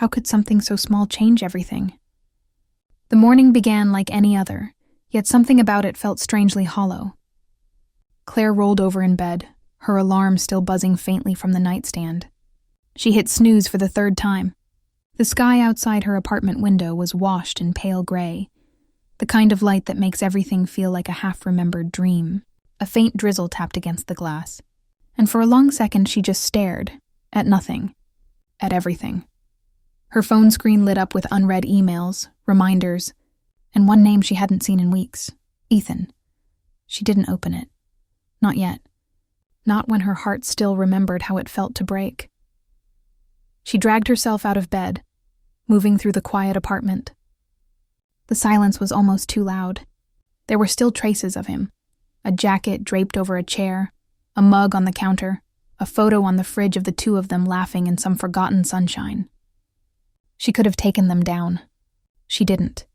How could something so small change everything? The morning began like any other, yet something about it felt strangely hollow. Claire rolled over in bed, her alarm still buzzing faintly from the nightstand. She hit snooze for the third time. The sky outside her apartment window was washed in pale gray, the kind of light that makes everything feel like a half-remembered dream. A faint drizzle tapped against the glass, and for a long second she just stared, at nothing, at everything. Her phone screen lit up with unread emails, reminders, and one name she hadn't seen in weeks, Ethan. She didn't open it. Not yet. Not when her heart still remembered how it felt to break. She dragged herself out of bed, moving through the quiet apartment. The silence was almost too loud. There were still traces of him. A jacket draped over a chair, a mug on the counter, a photo on the fridge of the two of them laughing in some forgotten sunshine. She could have taken them down. She didn't.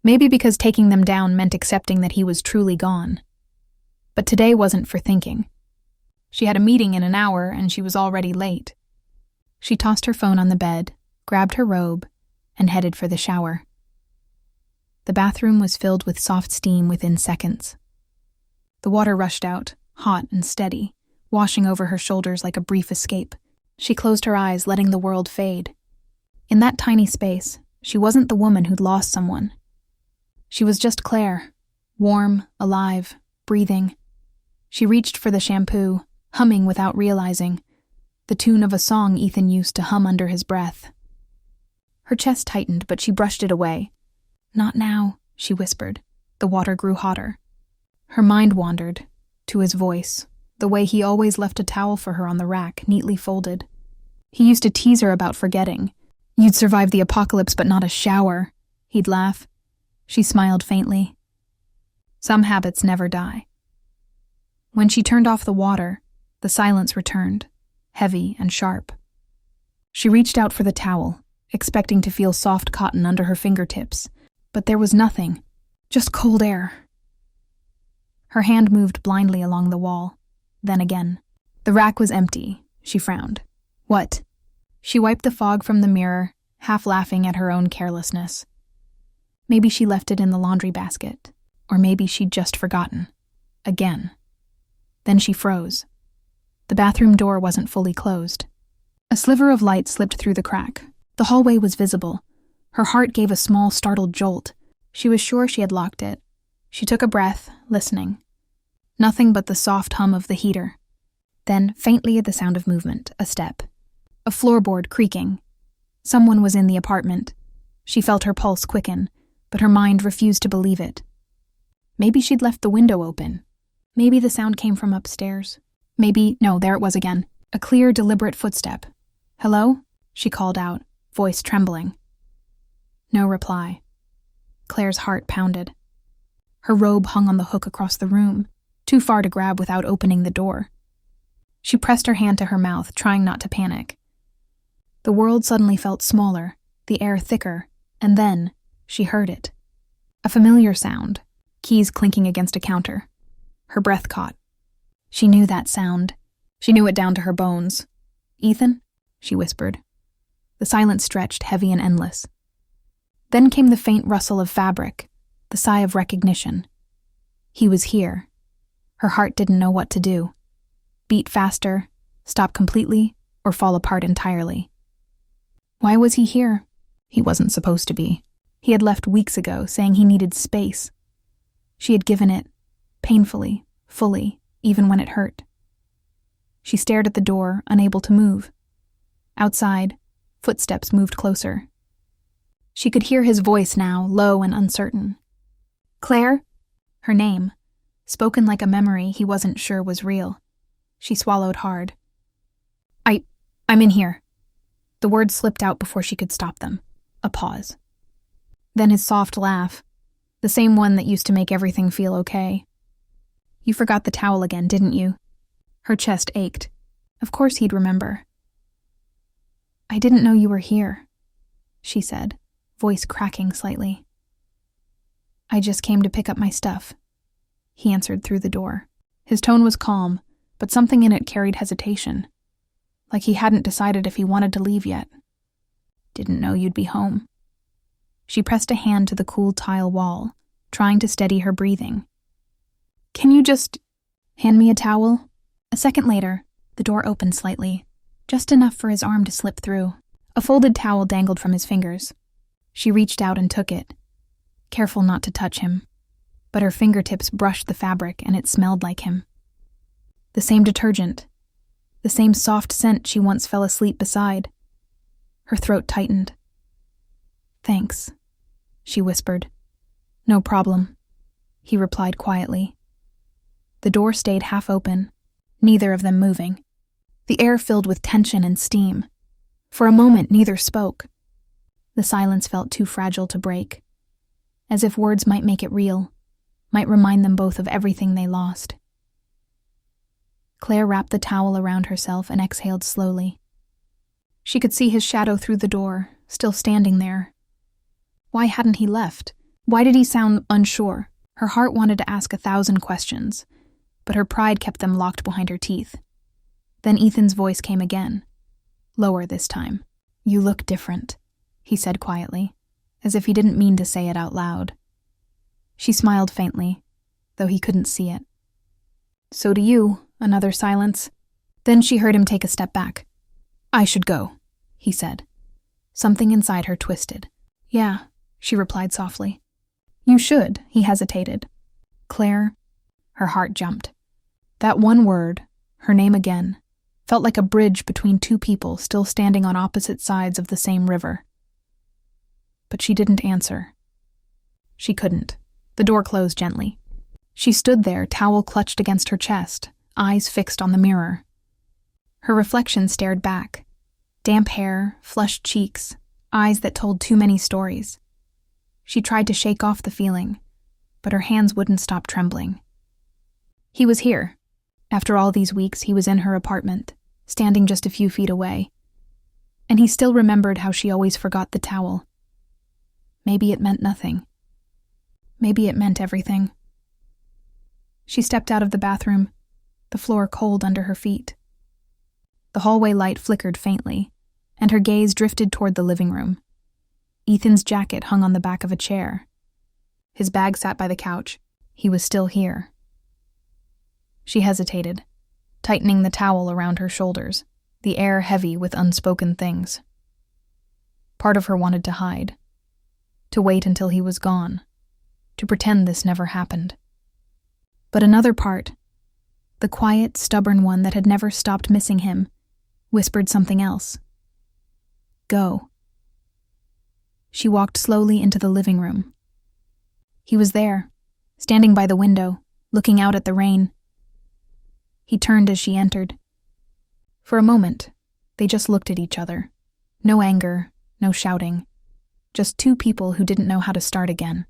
Maybe because taking them down meant accepting that he was truly gone. But today wasn't for thinking. She had a meeting in an hour and she was already late. She tossed her phone on the bed, grabbed her robe, and headed for the shower. The bathroom was filled with soft steam within seconds. The water rushed out, hot and steady, washing over her shoulders like a brief escape. She closed her eyes, letting the world fade. In that tiny space, she wasn't the woman who'd lost someone. She was just Claire, warm, alive, breathing. She reached for the shampoo, humming without realizing, the tune of a song Ethan used to hum under his breath. Her chest tightened, but she brushed it away. "Not now," she whispered. The water grew hotter. Her mind wandered, to his voice, the way he always left a towel for her on the rack, neatly folded. He used to tease her about forgetting. "You'd survive the apocalypse, but not a shower," he'd laugh. She smiled faintly. Some habits never die. When she turned off the water, the silence returned, heavy and sharp. She reached out for the towel, expecting to feel soft cotton under her fingertips, but there was nothing, just cold air. Her hand moved blindly along the wall, then again. The rack was empty. She frowned. What? She wiped the fog from the mirror, half laughing at her own carelessness. Maybe she left it in the laundry basket, or maybe she'd just forgotten. Again. Then she froze. The bathroom door wasn't fully closed. A sliver of light slipped through the crack. The hallway was visible. Her heart gave a small, startled jolt. She was sure she had locked it. She took a breath, listening. Nothing but the soft hum of the heater. Then, faintly, the sound of movement, a step. A floorboard creaking. Someone was in the apartment. She felt her pulse quicken, but her mind refused to believe it. Maybe she'd left the window open. Maybe the sound came from upstairs. No, there it was again. A clear, deliberate footstep. "Hello?" she called out, voice trembling. No reply. Claire's heart pounded. Her robe hung on the hook across the room, too far to grab without opening the door. She pressed her hand to her mouth, trying not to panic. The world suddenly felt smaller, the air thicker, and then she heard it. A familiar sound, keys clinking against a counter. Her breath caught. She knew that sound. She knew it down to her bones. "Ethan?" she whispered. The silence stretched, heavy and endless. Then came the faint rustle of fabric, the sigh of recognition. He was here. Her heart didn't know what to do. Beat faster, stop completely, or fall apart entirely. Why was he here? He wasn't supposed to be. He had left weeks ago, saying he needed space. She had given it, painfully, fully, even when it hurt. She stared at the door, unable to move. Outside, footsteps moved closer. She could hear his voice now, low and uncertain. "Claire?" Her name, spoken like a memory he wasn't sure was real. She swallowed hard. I'm in here." The words slipped out before she could stop them. A pause. Then his soft laugh, the same one that used to make everything feel okay. "You forgot the towel again, didn't you?" Her chest ached. Of course he'd remember. "I didn't know you were here," she said, voice cracking slightly. "I just came to pick up my stuff," he answered through the door. His tone was calm, but something in it carried hesitation, like he hadn't decided if he wanted to leave yet. Didn't know you'd be home." She pressed a hand to the cool tile wall, trying to steady her breathing. "Can you just hand me a towel?" A second later, the door opened slightly, just enough for his arm to slip through. A folded towel dangled from his fingers. She reached out and took it, careful not to touch him, but her fingertips brushed the fabric and it smelled like him. The same detergent, the same soft scent she once fell asleep beside. Her throat tightened. "Thanks," she whispered. "No problem," he replied quietly. The door stayed half open, neither of them moving. The air filled with tension and steam. For a moment, neither spoke. The silence felt too fragile to break, as if words might make it real, might remind them both of everything they lost. Claire wrapped the towel around herself and exhaled slowly. She could see his shadow through the door, still standing there. Why hadn't he left? Why did he sound unsure? Her heart wanted to ask 1,000 questions, but her pride kept them locked behind her teeth. Then Ethan's voice came again, lower this time. "You look different," he said quietly, as if he didn't mean to say it out loud. She smiled faintly, though he couldn't see it. "So do you." Another silence. Then she heard him take a step back. "I should go," he said. Something inside her twisted. "Yeah," she replied softly. "You should," he hesitated. "Claire," her heart jumped. That one word, her name again, felt like a bridge between two people still standing on opposite sides of the same river. But she didn't answer. She couldn't. The door closed gently. She stood there, towel clutched against her chest, eyes fixed on the mirror. Her reflection stared back. Damp hair, flushed cheeks, eyes that told too many stories. She tried to shake off the feeling, but her hands wouldn't stop trembling. He was here. After all these weeks, he was in her apartment, standing just a few feet away. And he still remembered how she always forgot the towel. Maybe it meant nothing. Maybe it meant everything. She stepped out of the bathroom, the floor cold under her feet. The hallway light flickered faintly, and her gaze drifted toward the living room. Ethan's jacket hung on the back of a chair. His bag sat by the couch. He was still here. She hesitated, tightening the towel around her shoulders, the air heavy with unspoken things. Part of her wanted to hide, to wait until he was gone, to pretend this never happened. But another part, the quiet, stubborn one that had never stopped missing him, whispered something else. "Go." She walked slowly into the living room. He was there, standing by the window, looking out at the rain. He turned as she entered. For a moment, they just looked at each other. No anger, no shouting. Just two people who didn't know how to start again.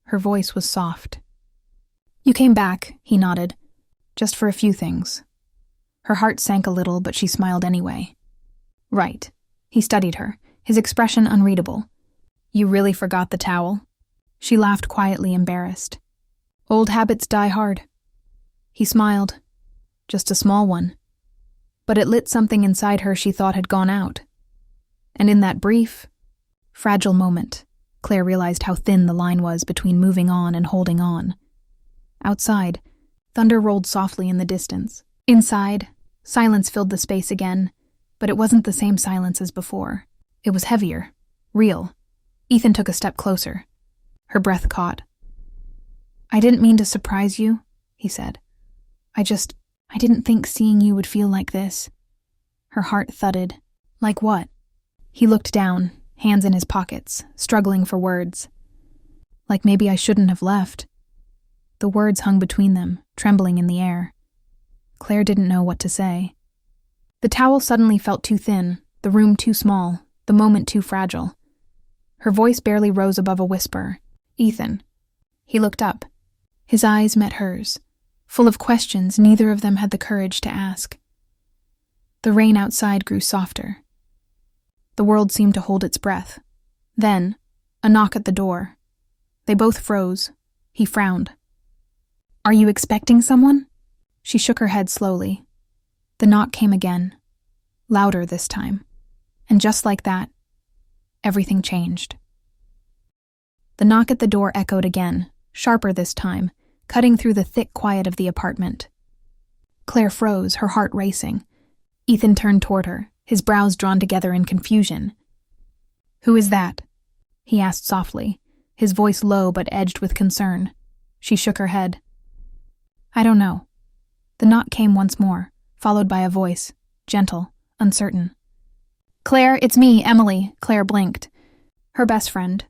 Her voice was soft. "You came back," he nodded. "Just for a few things." Her heart sank a little, but she smiled anyway. "Right." He studied her, his expression unreadable. "You really forgot the towel?" She laughed quietly, embarrassed. "Old habits die hard." He smiled. Just a small one. But it lit something inside her she thought had gone out. And in that brief, fragile moment, Claire realized how thin the line was between moving on and holding on. Outside, thunder rolled softly in the distance. Inside, silence filled the space again, but it wasn't the same silence as before. It was heavier, real. Ethan took a step closer. Her breath caught. "I didn't mean to surprise you," he said. I didn't think seeing you would feel like this." Her heart thudded. "Like what?" He looked down, hands in his pockets, struggling for words. "Like maybe I shouldn't have left." The words hung between them, trembling in the air. Claire didn't know what to say. The towel suddenly felt too thin, the room too small, the moment too fragile. Her voice barely rose above a whisper. "Ethan." He looked up. His eyes met hers, full of questions neither of them had the courage to ask. The rain outside grew softer. The world seemed to hold its breath. Then, a knock at the door. They both froze. He frowned. "Are you expecting someone?" She shook her head slowly. The knock came again, louder this time. And just like that, everything changed. The knock at the door echoed again, sharper this time, cutting through the thick quiet of the apartment. Claire froze, her heart racing. Ethan turned toward her, his brows drawn together in confusion. "Who is that?" he asked softly, his voice low but edged with concern. She shook her head. "I don't know." The knock came once more, followed by a voice, gentle, uncertain. "Claire, it's me, Emily," Claire blinked. Her best friend,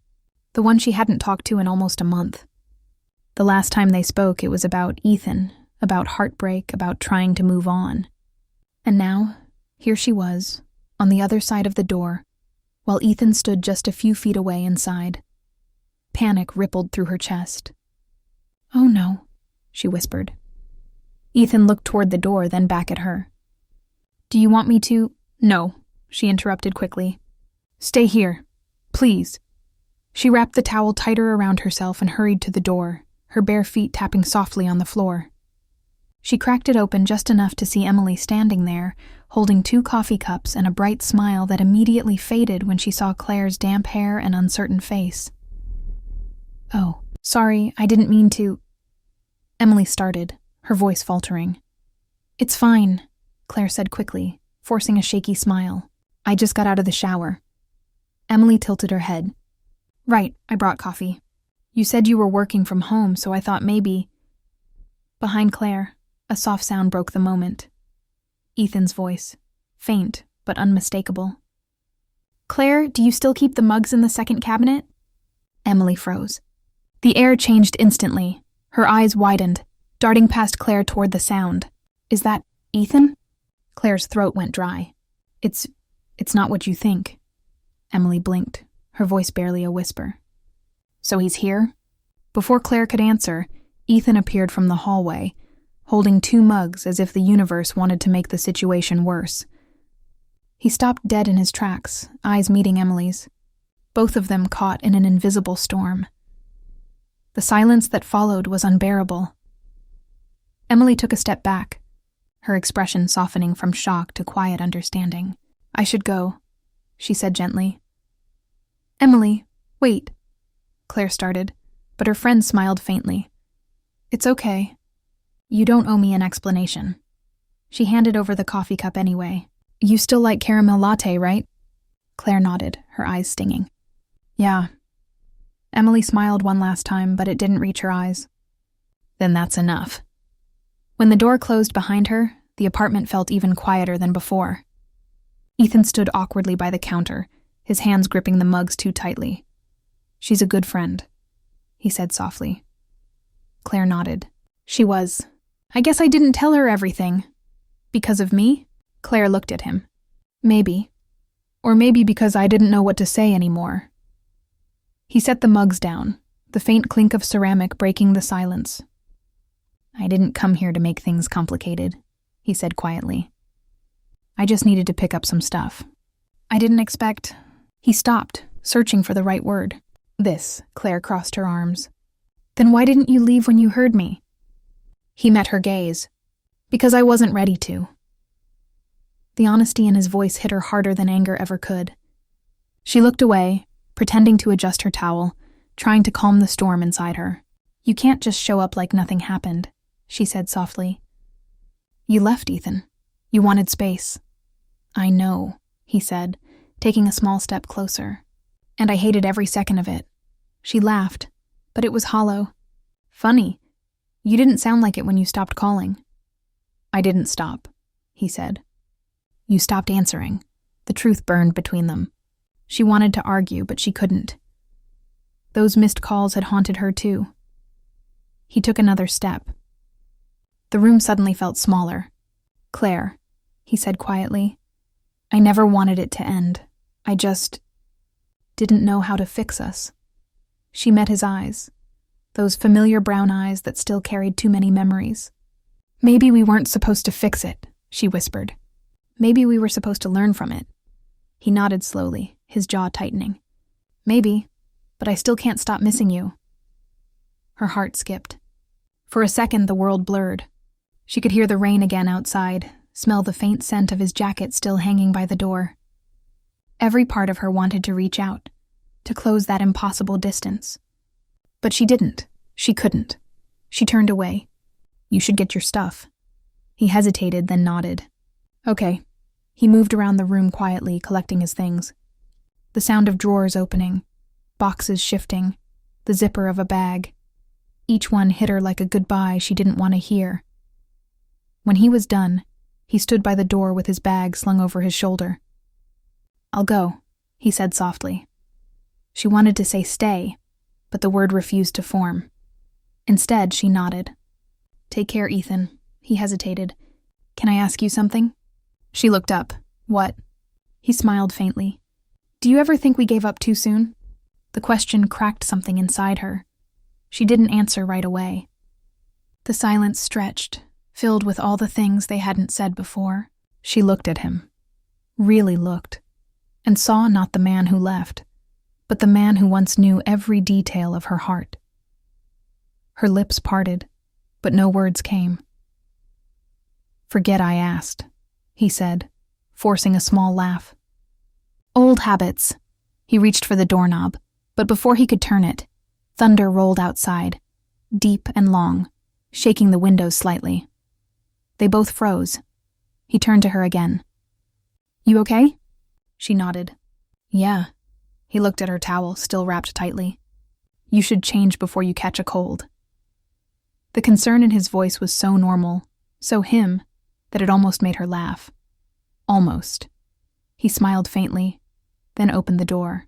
the one she hadn't talked to in almost a month. The last time they spoke, it was about Ethan, about heartbreak, about trying to move on. And now, here she was, on the other side of the door, while Ethan stood just a few feet away inside. Panic rippled through her chest. "Oh no," she whispered. Ethan looked toward the door, then back at her. "Do you want me to—" "No," she interrupted quickly. "Stay here, please." She wrapped the towel tighter around herself and hurried to the door, her bare feet tapping softly on the floor. She cracked it open just enough to see Emily standing there, holding 2 coffee cups and a bright smile that immediately faded when she saw Claire's damp hair and uncertain face. "Oh, sorry, I didn't mean to—" Emily started, her voice faltering. "It's fine," Claire said quickly, forcing a shaky smile. "I just got out of the shower." Emily tilted her head. "Right, I brought coffee. You said you were working from home, so I thought maybe—" Behind Claire, a soft sound broke the moment. Ethan's voice, faint but unmistakable. "Claire, do you still keep the mugs in the second cabinet?" Emily froze. The air changed instantly. Her eyes widened, darting past Claire toward the sound. "Is that Ethan?" Claire's throat went dry. It's not what you think." Emily blinked, her voice barely a whisper. "So he's here?" Before Claire could answer, Ethan appeared from the hallway, holding 2 mugs as if the universe wanted to make the situation worse. He stopped dead in his tracks, eyes meeting Emily's, both of them caught in an invisible storm. The silence that followed was unbearable. Emily took a step back, her expression softening from shock to quiet understanding. "I should go," she said gently. "Emily, wait," Claire started, but her friend smiled faintly. "It's okay. You don't owe me an explanation." She handed over the coffee cup anyway. "You still like caramel latte, right?" Claire nodded, her eyes stinging. "Yeah." Emily smiled one last time, but it didn't reach her eyes. "Then that's enough." When the door closed behind her, the apartment felt even quieter than before. Ethan stood awkwardly by the counter, his hands gripping the mugs too tightly. "She's a good friend," he said softly. Claire nodded. "She was. I guess I didn't tell her everything." "Because of me?" Claire looked at him. "Maybe. Or maybe because I didn't know what to say anymore." He set the mugs down, the faint clink of ceramic breaking the silence. "I didn't come here to make things complicated," he said quietly. "I just needed to pick up some stuff. I didn't expect—" He stopped, searching for the right word. Claire crossed her arms. "Then why didn't you leave when you heard me?" He met her gaze. "Because I wasn't ready to." The honesty in his voice hit her harder than anger ever could. She looked away, pretending to adjust her towel, trying to calm the storm inside her. "You can't just show up like nothing happened," she said softly. "You left, Ethan. You wanted space." "I know," he said, taking a small step closer. "And I hated every second of it." She laughed, but it was hollow. "Funny. You didn't sound like it when you stopped calling." "I didn't stop," he said. "You stopped answering." The truth burned between them. She wanted to argue, but she couldn't. Those missed calls had haunted her too. He took another step. The room suddenly felt smaller. "Claire," he said quietly, "I never wanted it to end. I just didn't know how to fix us." She met his eyes, those familiar brown eyes that still carried too many memories. "Maybe we weren't supposed to fix it," she whispered. "Maybe we were supposed to learn from it." He nodded slowly, his jaw tightening. "Maybe, but I still can't stop missing you." Her heart skipped. For a second, the world blurred. She could hear the rain again outside, smell the faint scent of his jacket still hanging by the door. Every part of her wanted to reach out, to close that impossible distance. But she didn't. She couldn't. She turned away. You should get your stuff. He hesitated, then nodded. Okay. He moved around the room quietly, collecting his things. The sound of drawers opening, boxes shifting, the zipper of a bag. Each one hit her like a goodbye she didn't want to hear. When he was done, he stood by the door with his bag slung over his shoulder. I'll go, he said softly. She wanted to say stay, but the word refused to form. Instead, she nodded. Take care, Ethan. He hesitated. Can I ask you something? She looked up. What? He smiled faintly. Do you ever think we gave up too soon? The question cracked something inside her. She didn't answer right away. The silence stretched, filled with all the things they hadn't said before. She looked at him. Really looked. And saw not the man who left, but the man who once knew every detail of her heart. Her lips parted, but no words came. Forget I asked, he said, forcing a small laugh. Old habits. He reached for the doorknob, but before he could turn it, thunder rolled outside, deep and long, shaking the windows slightly. They both froze. He turned to her again. You okay? She nodded. Yeah. He looked at her towel, still wrapped tightly. You should change before you catch a cold. The concern in his voice was so normal, so him, that it almost made her laugh. Almost. He smiled faintly, then opened the door.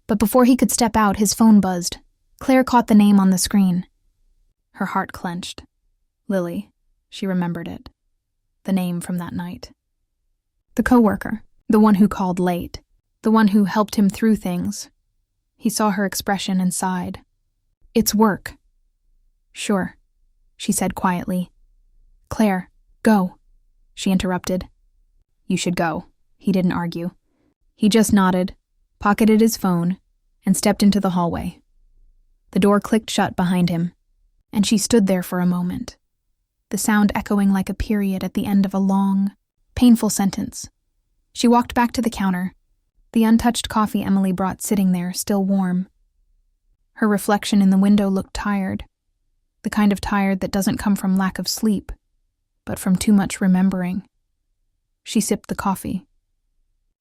But before he could step out, his phone buzzed. Claire caught the name on the screen. Her heart clenched. Lily. She remembered it. The name from that night. The coworker. The one who called late. The one who helped him through things. He saw her expression and sighed. It's work. Sure, she said quietly. Claire, go, she interrupted. You should go. He didn't argue. He just nodded, pocketed his phone, and stepped into the hallway. The door clicked shut behind him, and she stood there for a moment, the sound echoing like a period at the end of a long, painful sentence. She walked back to the counter, the untouched coffee Emily brought sitting there, still warm. Her reflection in the window looked tired, the kind of tired that doesn't come from lack of sleep, but from too much remembering. She sipped the coffee.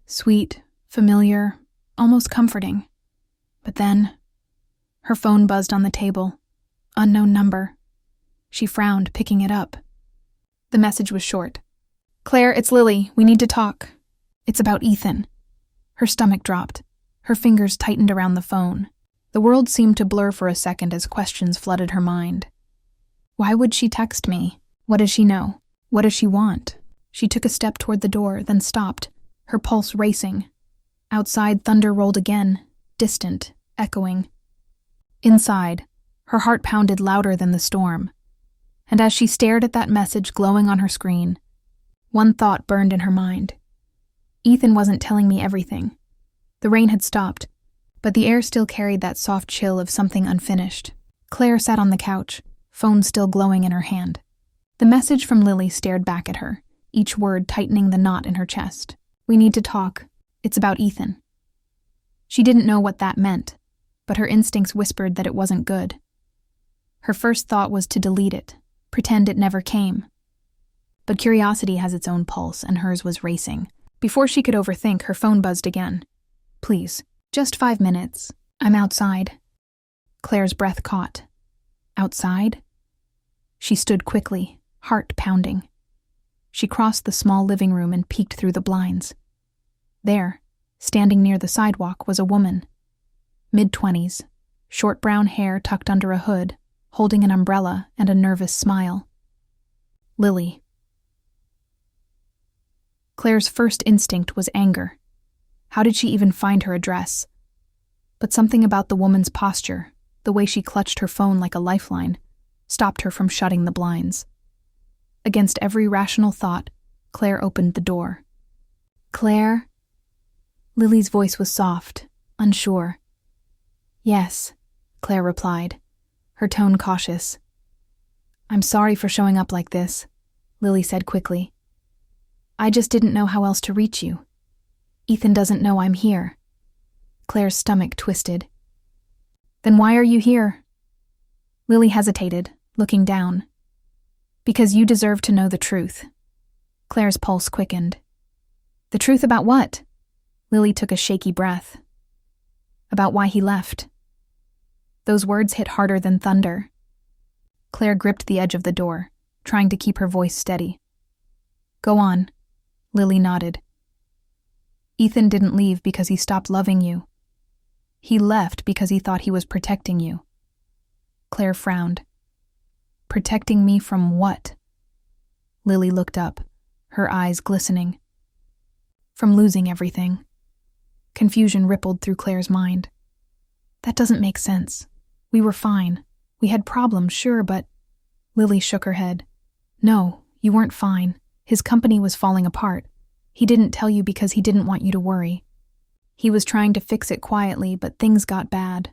Sweet, familiar, almost comforting. But then, her phone buzzed on the table. Unknown number. She frowned, picking it up. The message was short. Claire, it's Lily. We need to talk. It's about Ethan. Her stomach dropped. Her fingers tightened around the phone. The world seemed to blur for a second as questions flooded her mind. Why would she text me? What does she know? What does she want? She took a step toward the door, then stopped, her pulse racing. Outside, thunder rolled again, distant, echoing. Inside, her heart pounded louder than the storm. And as she stared at that message glowing on her screen, one thought burned in her mind. Ethan wasn't telling me everything. The rain had stopped, but the air still carried that soft chill of something unfinished. Claire sat on the couch, phone still glowing in her hand. The message from Lily stared back at her, each word tightening the knot in her chest. We need to talk. It's about Ethan. She didn't know what that meant, but her instincts whispered that it wasn't good. Her first thought was to delete it, pretend it never came. But curiosity has its own pulse, and hers was racing. Before she could overthink, her phone buzzed again. Please, just 5 minutes. I'm outside. Claire's breath caught. Outside? She stood quickly, heart pounding. She crossed the small living room and peeked through the blinds. There, standing near the sidewalk, was a woman. Mid-20s, short brown hair tucked under a hood, holding an umbrella and a nervous smile. Lily. Claire's first instinct was anger. How did she even find her address? But something about the woman's posture, the way she clutched her phone like a lifeline, stopped her from shutting the blinds. Against every rational thought, Claire opened the door. Claire? Lily's voice was soft, unsure. Yes, Claire replied, her tone cautious. I'm sorry for showing up like this, Lily said quickly. I just didn't know how else to reach you. Ethan doesn't know I'm here. Claire's stomach twisted. Then why are you here? Lily hesitated, looking down. Because you deserve to know the truth. Claire's pulse quickened. The truth about what? Lily took a shaky breath. About why he left. Those words hit harder than thunder. Claire gripped the edge of the door, trying to keep her voice steady. Go on, Lily nodded. Ethan didn't leave because he stopped loving you. He left because he thought he was protecting you. Claire frowned. Protecting me from what? Lily looked up, her eyes glistening. From losing everything. Confusion rippled through Claire's mind. That doesn't make sense. We were fine. We had problems, sure, but... Lily shook her head. No, you weren't fine. His company was falling apart. He didn't tell you because he didn't want you to worry. He was trying to fix it quietly, but things got bad.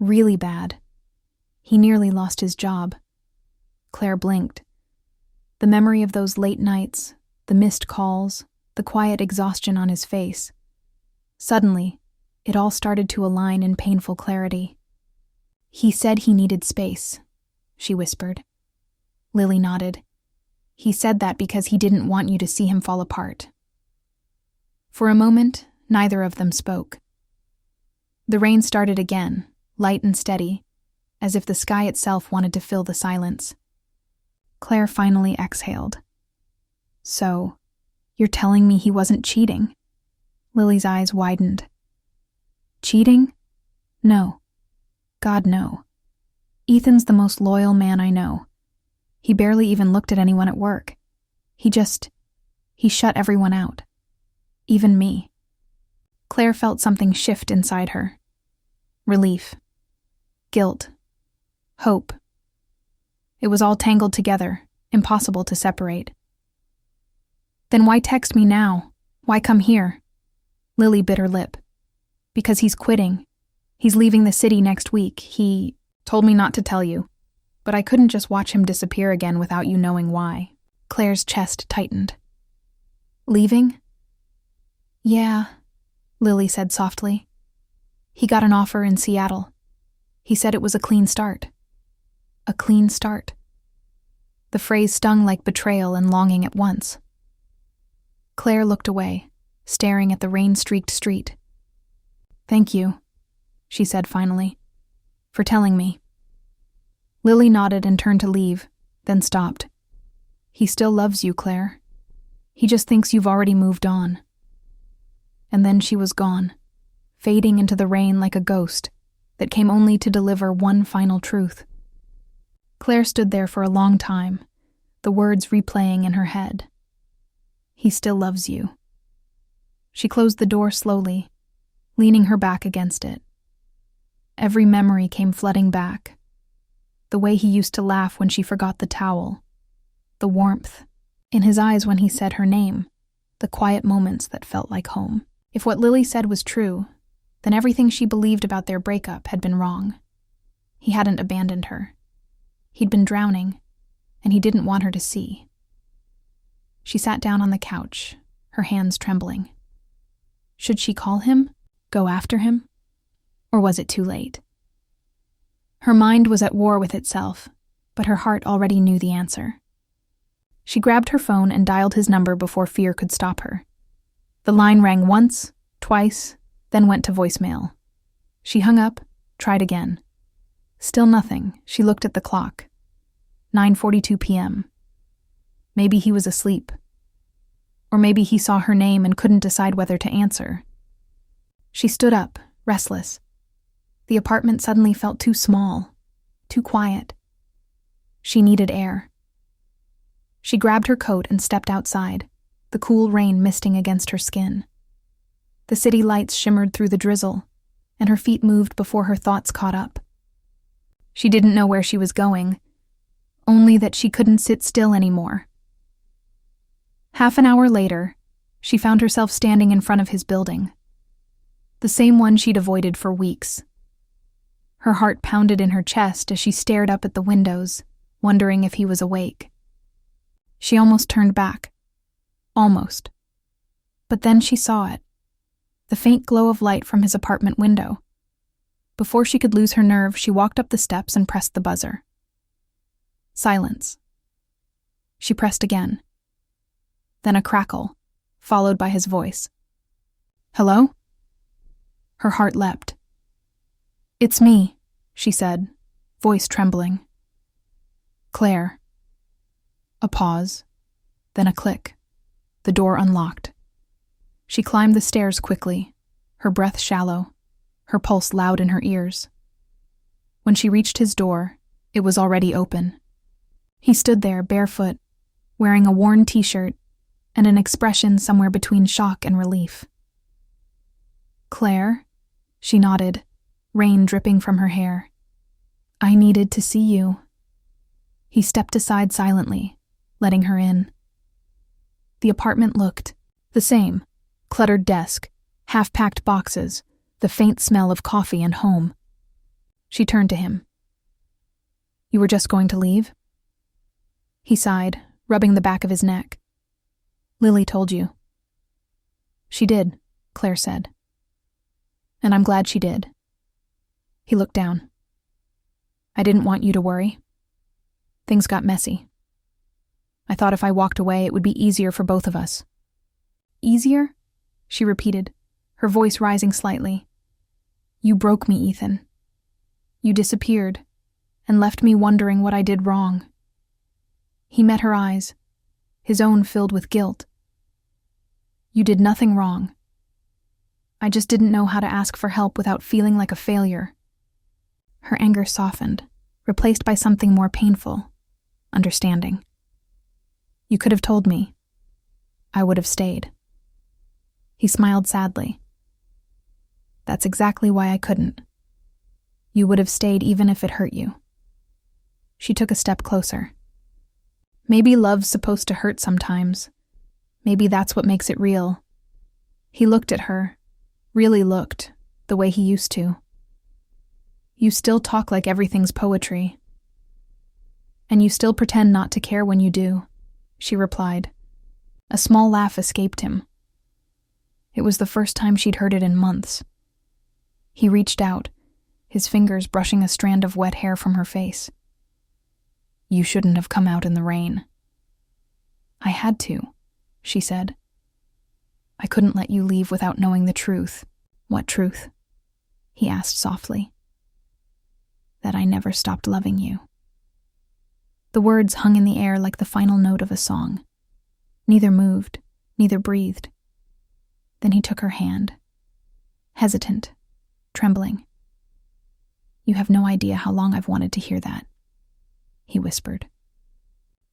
Really bad. He nearly lost his job. Claire blinked. The memory of those late nights, the missed calls, the quiet exhaustion on his face. Suddenly, it all started to align in painful clarity. He said he needed space, she whispered. Lily nodded. He said that because he didn't want you to see him fall apart. For a moment, neither of them spoke. The rain started again, light and steady, as if the sky itself wanted to fill the silence. Claire finally exhaled. So, you're telling me he wasn't cheating? Lily's eyes widened. Cheating? No. God, no. Ethan's the most loyal man I know. He barely even looked at anyone at work. He shut everyone out. Even me. Claire felt something shift inside her. Relief. Guilt. Hope. It was all tangled together, impossible to separate. Then why text me now? Why come here? Lily bit her lip. Because he's quitting. He's leaving the city next week. He told me not to tell you. But I couldn't just watch him disappear again without you knowing why. Claire's chest tightened. Leaving? Yeah, Lily said softly. He got an offer in Seattle. He said it was a clean start. A clean start. The phrase stung like betrayal and longing at once. Claire looked away, staring at the rain-streaked street. Thank you, she said finally, for telling me. Lily nodded and turned to leave, then stopped. He still loves you, Claire. He just thinks you've already moved on. And then she was gone, fading into the rain like a ghost that came only to deliver one final truth. Claire stood there for a long time, the words replaying in her head. He still loves you. She closed the door slowly, leaning her back against it. Every memory came flooding back. The way he used to laugh when she forgot the towel. The warmth in his eyes when he said her name. The quiet moments that felt like home. If what Lily said was true, then everything she believed about their breakup had been wrong. He hadn't abandoned her. He'd been drowning, and he didn't want her to see. She sat down on the couch, her hands trembling. Should she call him? Go after him? Or was it too late? Her mind was at war with itself, but her heart already knew the answer. She grabbed her phone and dialed his number before fear could stop her. The line rang once, twice, then went to voicemail. She hung up, tried again. Still nothing. She looked at the clock. 9:42 p.m. Maybe he was asleep. Or maybe he saw her name and couldn't decide whether to answer. She stood up, restless. The apartment suddenly felt too small, too quiet. She needed air. She grabbed her coat and stepped outside, the cool rain misting against her skin. The city lights shimmered through the drizzle, and her feet moved before her thoughts caught up. She didn't know where she was going, only that she couldn't sit still anymore. Half an hour later, she found herself standing in front of his building. The same one she'd avoided for weeks. Her heart pounded in her chest as she stared up at the windows, wondering if he was awake. She almost turned back. Almost. But then she saw it, the faint glow of light from his apartment window. Before she could lose her nerve, she walked up the steps and pressed the buzzer. Silence. She pressed again. Then a crackle, followed by his voice. "Hello?" Her heart leapt. "It's me," she said, voice trembling. "Claire." A pause, then a click. The door unlocked. She climbed the stairs quickly, her breath shallow, her pulse loud in her ears. When she reached his door, it was already open. He stood there barefoot, wearing a worn t-shirt and an expression somewhere between shock and relief. "Claire?" She nodded, rain dripping from her hair. "I needed to see you." He stepped aside silently, letting her in. The apartment looked the same: cluttered desk, half-packed boxes, the faint smell of coffee and home. She turned to him. "You were just going to leave?" He sighed, rubbing the back of his neck. "Lily told you." "She did," Claire said. "And I'm glad she did." He looked down. "I didn't want you to worry. Things got messy. I thought if I walked away, it would be easier for both of us." "Easier?" she repeated, her voice rising slightly. "You broke me, Ethan. You disappeared and left me wondering what I did wrong." He met her eyes, his own filled with guilt. "You did nothing wrong. I just didn't know how to ask for help without feeling like a failure." Her anger softened, replaced by something more painful: understanding. "You could have told me. I would have stayed." He smiled sadly. "That's exactly why I couldn't. You would have stayed even if it hurt you." She took a step closer. "Maybe love's supposed to hurt sometimes. Maybe that's what makes it real." He looked at her, really looked, the way he used to. "You still talk like everything's poetry. And you still pretend not to care when you do," she replied. A small laugh escaped him. It was the first time she'd heard it in months. He reached out, his fingers brushing a strand of wet hair from her face. "You shouldn't have come out in the rain." "I had to," she said. "I couldn't let you leave without knowing the truth." "What truth?" he asked softly. "That I never stopped loving you." The words hung in the air like the final note of a song. Neither moved, neither breathed. Then he took her hand, hesitant, trembling. "You have no idea how long I've wanted to hear that," he whispered.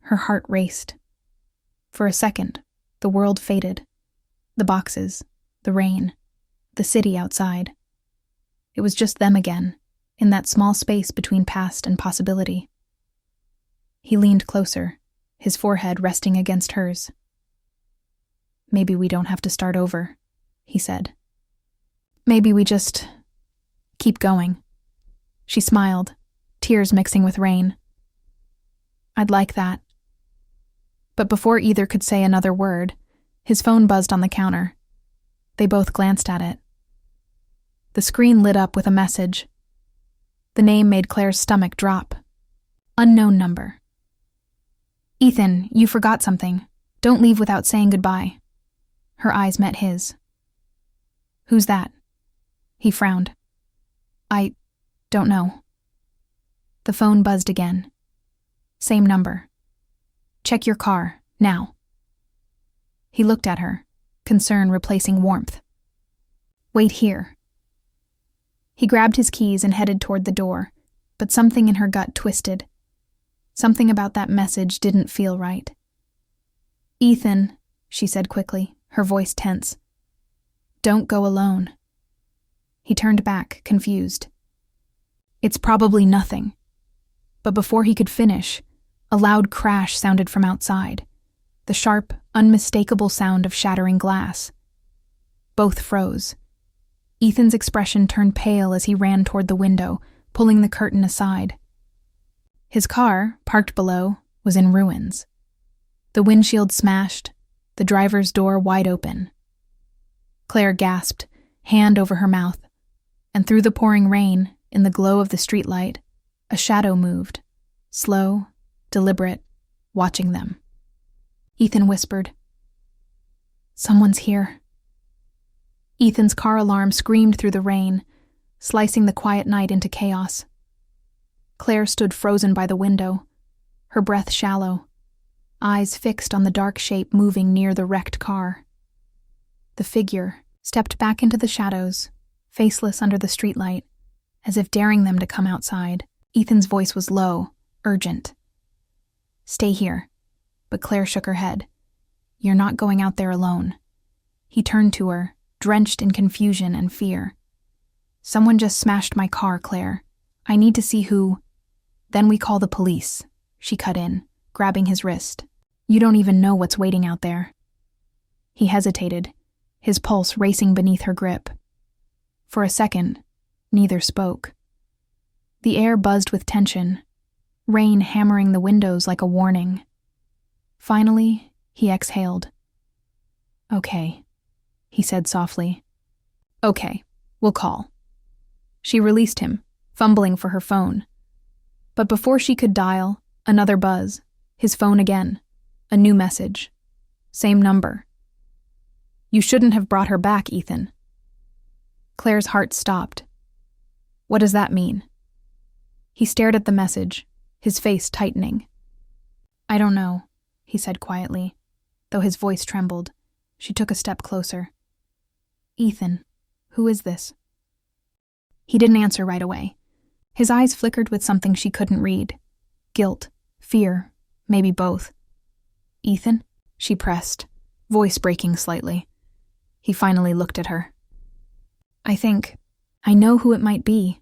Her heart raced. For a second, the world faded. The boxes, the rain, the city outside. It was just them again, in that small space between past and possibility. He leaned closer, his forehead resting against hers. "Maybe we don't have to start over," he said. "Maybe we just keep going." She smiled, tears mixing with rain. "I'd like that." But before either could say another word, his phone buzzed on the counter. They both glanced at it. The screen lit up with a message. The name made Claire's stomach drop. Unknown number. "Ethan, you forgot something. Don't leave without saying goodbye." Her eyes met his. "Who's that?" He frowned. "I don't know." The phone buzzed again. Same number. "Check your car, now." He looked at her, concern replacing warmth. "Wait here." He grabbed his keys and headed toward the door, but something in her gut twisted. Something about that message didn't feel right. "Ethan," she said quickly, her voice tense. "Don't go alone." He turned back, confused. "It's probably nothing." But before he could finish, a loud crash sounded from outside, the sharp, unmistakable sound of shattering glass. Both froze. Ethan's expression turned pale as he ran toward the window, pulling the curtain aside. His car, parked below, was in ruins. The windshield smashed, the driver's door wide open. Claire gasped, hand over her mouth, and through the pouring rain, in the glow of the streetlight, a shadow moved, slow, deliberate, watching them. Ethan whispered, "Someone's here." Ethan's car alarm screamed through the rain, slicing the quiet night into chaos. Claire stood frozen by the window, her breath shallow, eyes fixed on the dark shape moving near the wrecked car. The figure stepped back into the shadows, faceless under the streetlight, as if daring them to come outside. Ethan's voice was low, urgent. "Stay here." But Claire shook her head. "You're not going out there alone." He turned to her, drenched in confusion and fear. "Someone just smashed my car, Claire. I need to see who—" "Then we call the police," she cut in, grabbing his wrist. "You don't even know what's waiting out there." He hesitated, his pulse racing beneath her grip. For a second, neither spoke. The air buzzed with tension, rain hammering the windows like a warning. Finally, he exhaled. "Okay," he said softly. "Okay, we'll call." She released him, fumbling for her phone. But before she could dial, another buzz, his phone again, a new message. Same number. "You shouldn't have brought her back, Ethan." Claire's heart stopped. "What does that mean?" He stared at the message, his face tightening. "I don't know," he said quietly, though his voice trembled. She took a step closer. "Ethan, who is this?" He didn't answer right away. His eyes flickered with something she couldn't read. Guilt, fear, maybe both. "Ethan?" she pressed, voice breaking slightly. He finally looked at her. I know who it might be."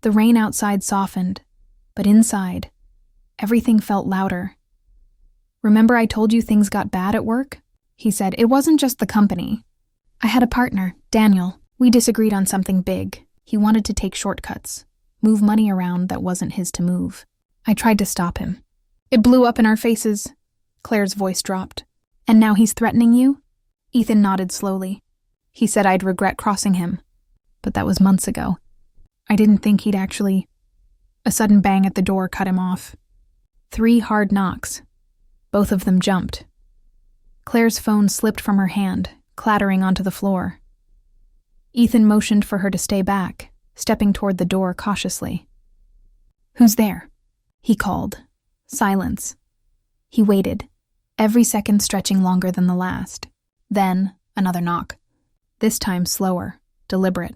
The rain outside softened, but inside, everything felt louder. "Remember I told you things got bad at work?" he said. "It wasn't just the company. I had a partner, Daniel. We disagreed on something big. He wanted to take shortcuts, move money around that wasn't his to move. I tried to stop him. It blew up in our faces." Claire's voice dropped. "And now he's threatening you?" Ethan nodded slowly. He said I'd regret crossing him, but that was months ago. I didn't think he'd actually... A sudden bang at the door cut him off. 3 hard knocks. Both of them jumped. Claire's phone slipped from her hand, clattering onto the floor. Ethan motioned for her to stay back, stepping toward the door cautiously. "Who's there?" he called. Silence. He waited, every second stretching longer than the last. Then, another knock. This time slower, deliberate.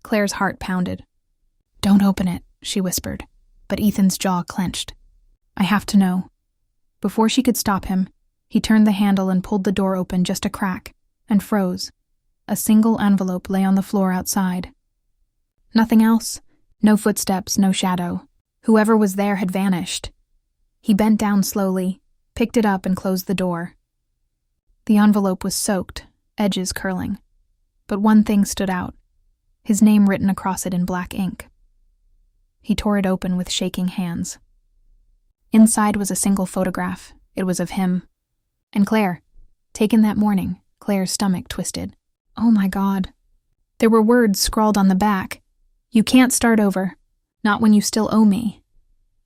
Claire's heart pounded. "Don't open it," she whispered, but Ethan's jaw clenched. "I have to know." Before she could stop him, he turned the handle and pulled the door open just a crack, and froze. A single envelope lay on the floor outside. Nothing else. No footsteps, no shadow. Whoever was there had vanished. He bent down slowly, picked it up and closed the door. The envelope was soaked, edges curling. But one thing stood out, his name written across it in black ink. He tore it open with shaking hands. Inside was a single photograph. It was of him. And Claire, taken that morning. Claire's stomach twisted. "Oh my God." There were words scrawled on the back. "You can't start over. Not when you still owe me."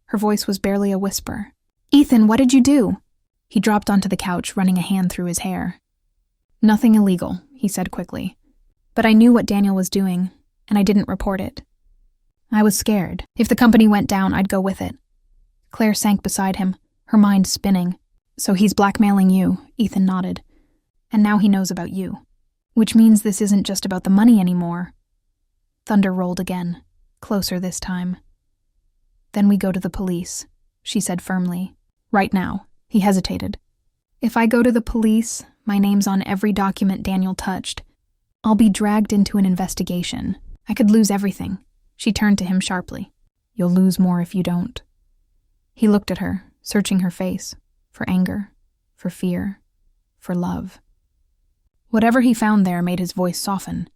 Her voice was barely a whisper. "Ethan, what did you do?" He dropped onto the couch, running a hand through his hair. "Nothing illegal," he said quickly. "But I knew what Daniel was doing, and I didn't report it. I was scared. If the company went down, I'd go with it." Claire sank beside him, her mind spinning. "So he's blackmailing you," Ethan nodded. "And now he knows about you. Which means this isn't just about the money anymore." Thunder rolled again, closer this time. "Then we go to the police," she said firmly. "Right now." He hesitated. "If I go to the police, my name's on every document Daniel touched. I'll be dragged into an investigation. I could lose everything." She turned to him sharply. "You'll lose more if you don't." He looked at her, searching her face, for anger, for fear, for love. Whatever he found there made his voice soften.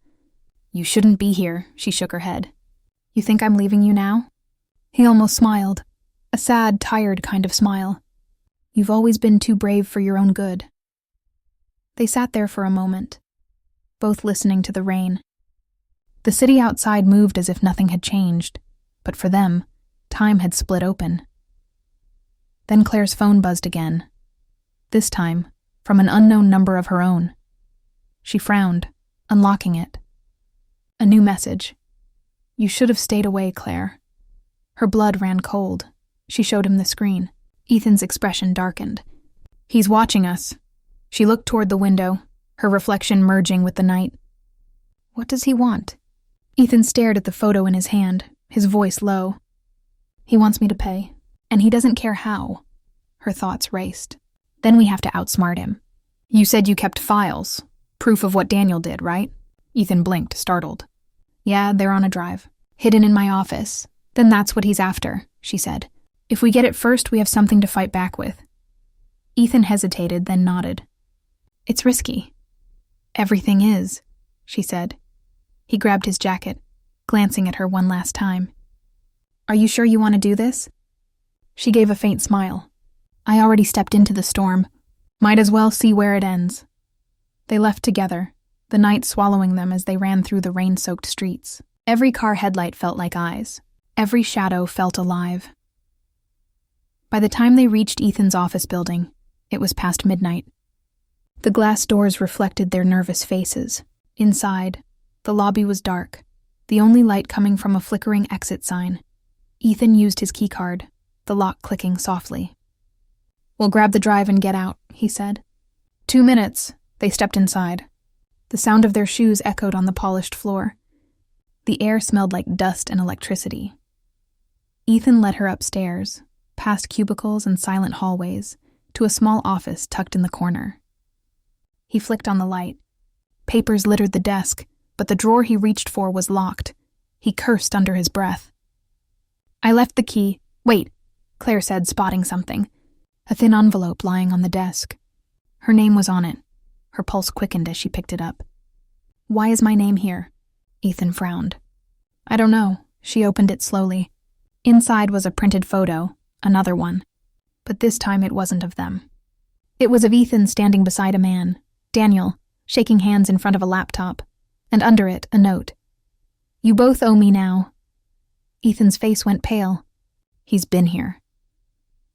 "You shouldn't be here," she shook her head. "You think I'm leaving you now?" He almost smiled, a sad, tired kind of smile. "You've always been too brave for your own good." They sat there for a moment. both listening to the rain. The city outside moved as if nothing had changed, but for them, time had split open. Then Claire's phone buzzed again, this time from an unknown number of her own. She frowned, unlocking it. A new message. "You should have stayed away, Claire." Her blood ran cold. She showed him the screen. Ethan's expression darkened. "He's watching us." She looked toward the window, her reflection merging with the night. "What does he want?" Ethan stared at the photo in his hand, his voice low. "He wants me to pay, and he doesn't care how." Her thoughts raced. "Then we have to outsmart him." "You said you kept files. Proof of what Daniel did, right?" Ethan blinked, startled. "Yeah, they're on a drive. Hidden in my office. Then that's what he's after," she said. "If we get it first, we have something to fight back with." Ethan hesitated, then nodded. "It's risky." "Everything is," she said. He grabbed his jacket, glancing at her one last time. "Are you sure you want to do this?" She gave a faint smile. "I already stepped into the storm. Might as well see where it ends." They left together, the night swallowing them as they ran through the rain-soaked streets. Every car headlight felt like eyes. Every shadow felt alive. By the time they reached Ethan's office building, it was past midnight. The glass doors reflected their nervous faces. Inside, the lobby was dark, the only light coming from a flickering exit sign. Ethan used his keycard, the lock clicking softly. "We'll grab the drive and get out," he said. 2 minutes. They stepped inside. The sound of their shoes echoed on the polished floor. The air smelled like dust and electricity. Ethan led her upstairs, past cubicles and silent hallways, to a small office tucked in the corner. He flicked on the light. Papers littered the desk, but the drawer he reached for was locked. He cursed under his breath. "I left the key." "Wait," Claire said, spotting something. A thin envelope lying on the desk. Her name was on it. Her pulse quickened as she picked it up. "Why is my name here?" Ethan frowned. "I don't know." She opened it slowly. Inside was a printed photo, another one. But this time it wasn't of them. It was of Ethan standing beside a man, Daniel, shaking hands in front of a laptop, and under it, a note. "You both owe me now." Ethan's face went pale. "He's been here."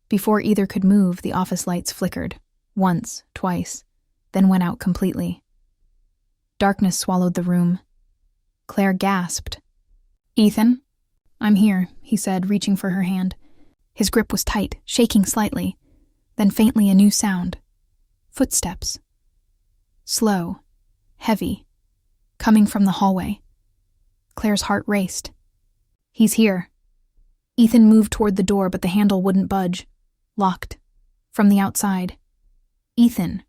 Before either could move, the office lights flickered, once, twice, then went out completely. Darkness swallowed the room. Claire gasped. "Ethan?" "I'm here," he said, reaching for her hand. His grip was tight, shaking slightly. Then faintly a new sound. Footsteps. Slow, heavy, coming from the hallway. Claire's heart raced. "He's here." Ethan moved toward the door, but the handle wouldn't budge. Locked. From the outside. "Ethan."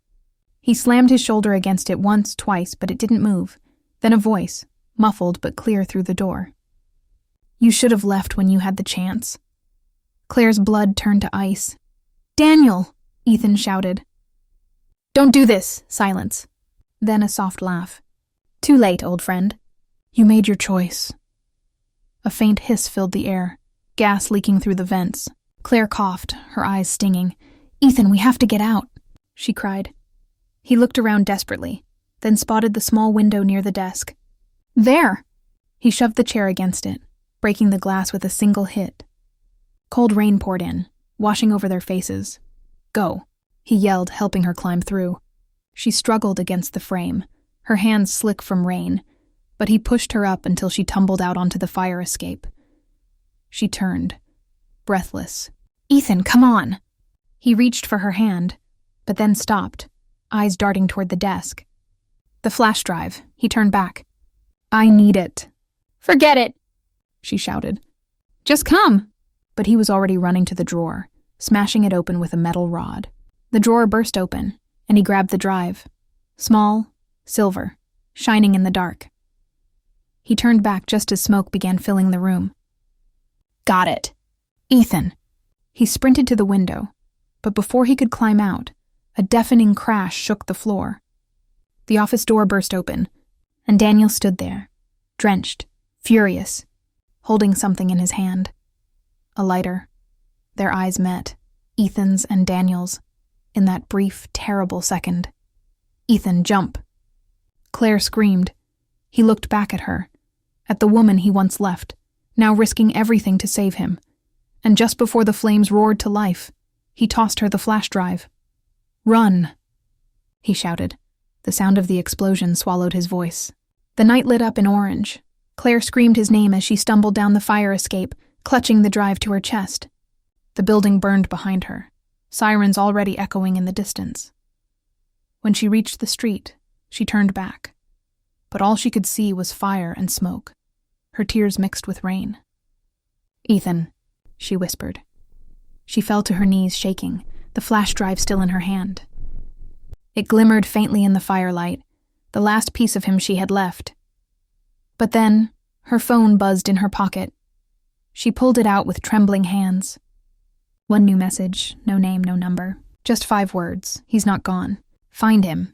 He slammed his shoulder against it once, twice, but it didn't move. Then a voice, muffled but clear through the door. "You should have left when you had the chance." Claire's blood turned to ice. "Daniel!" Ethan shouted. "Don't do this!" Silence. Then a soft laugh. "Too late, old friend. You made your choice." A faint hiss filled the air, gas leaking through the vents. Claire coughed, her eyes stinging. "Ethan, we have to get out," she cried. He looked around desperately, then spotted the small window near the desk. "There!" He shoved the chair against it, breaking the glass with a single hit. Cold rain poured in, washing over their faces. "Go," he yelled, helping her climb through. She struggled against the frame, her hands slick from rain, but he pushed her up until she tumbled out onto the fire escape. She turned, breathless. "Ethan, come on!" He reached for her hand, but then stopped, eyes darting toward the desk. "The flash drive." He turned back. "I need it." "Forget it," she shouted. "Just come." But he was already running to the drawer, smashing it open with a metal rod. The drawer burst open, and he grabbed the drive. Small, silver, shining in the dark. He turned back just as smoke began filling the room. "Got it." "Ethan." He sprinted to the window, but before he could climb out, a deafening crash shook the floor. The office door burst open, and Daniel stood there, drenched, furious, holding something in his hand. A lighter. Their eyes met, Ethan's and Daniel's, in that brief, terrible second. "Ethan, jump." Claire screamed. He looked back at her, at the woman he once left, now risking everything to save him. And just before the flames roared to life, he tossed her the flash drive. "Run!" he shouted. The sound of the explosion swallowed his voice. The night lit up in orange. Claire screamed his name as she stumbled down the fire escape, clutching the drive to her chest. The building burned behind her, sirens already echoing in the distance. When she reached the street, she turned back. But all she could see was fire and smoke. Her tears mixed with rain. "Ethan," she whispered. She fell to her knees, shaking, the flash drive still in her hand. It glimmered faintly in the firelight, the last piece of him she had left. But then, her phone buzzed in her pocket. She pulled it out with trembling hands. One new message, no name, no number. Just 5 words. He's not gone. Find him.